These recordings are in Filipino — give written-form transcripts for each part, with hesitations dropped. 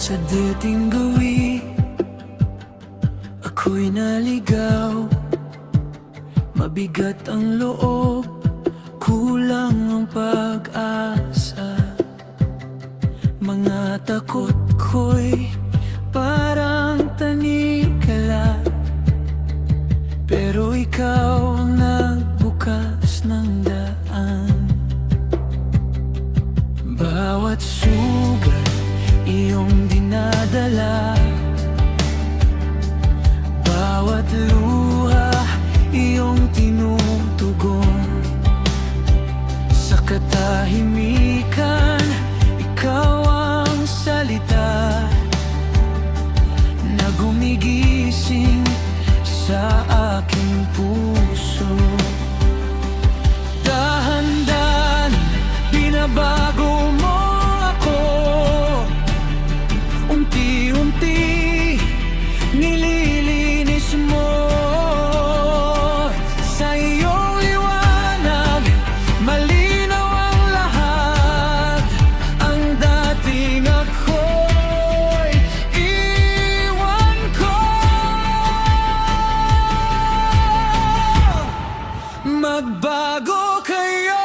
Sa dating gawi, ako'y naligaw. Mabigat ang loob, kulang ang pag-asa. Mga takot ko'y parang tanikala, pero ikaw ang nagbukas ng daan. Bawat sugat iyong dinadala, bawat luha iyong tinutugon. Sa katahimikan, ikaw ang salita na gumigising sa aking puso. Dahan-dahan binabago mo ako, unti-unti nililinis mo. Sa iyong liwanag, malinaw ang lahat. Ang dating ako'y iwan ko. Magbago kayo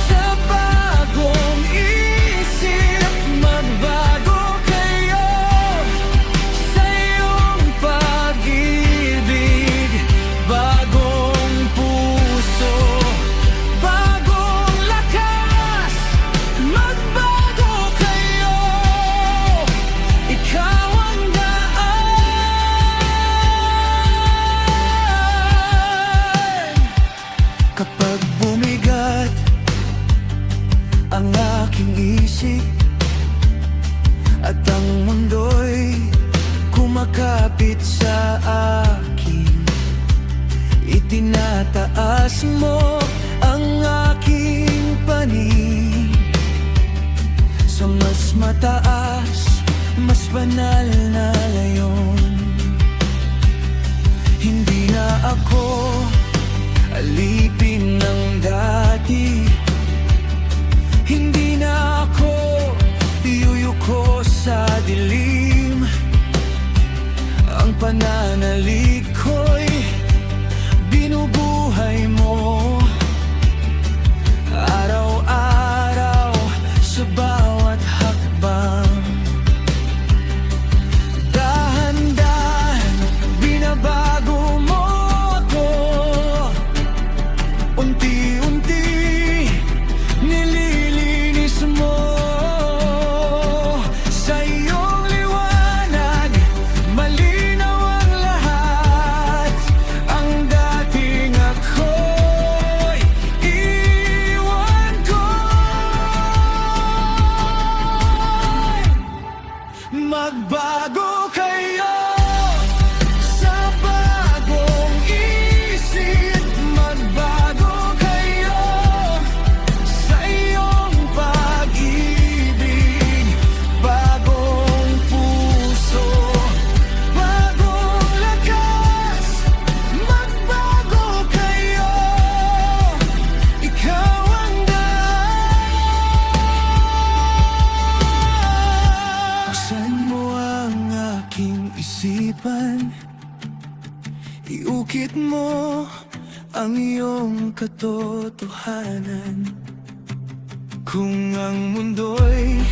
sa bagong isip, magbago kayo sa iyong pag-ibig. Bagong puso, bagong lakas, magbago kayo. Ikaw ang daan. Kapag bumigat ang aking isip at ang mundo'y kumakapit sa akin, itinataas mo ang aking panig sa mas mataas, mas banal na layon. Hindi na ako alipin ng dati, hindi na ako yuyuko sa dilim. Ang pananalig ko'y binubuhay mo araw-araw sa bawat hakbang. Dahan-dahan binabago mo ako, unti-unti nililinis mo. Sa iyong liwanag, malinaw ang lahat. Ang dating ako'y iwan ko. Magbago kayo sa bagong isip, magbago kayo sa iyong pag-ibig. Bagong puso, bagong lakas, magbago kayo. Ikaw ang daan. Buksan mo ang aking isipan, iukit mo ang iyong katotohanan. Kung ang mundo'y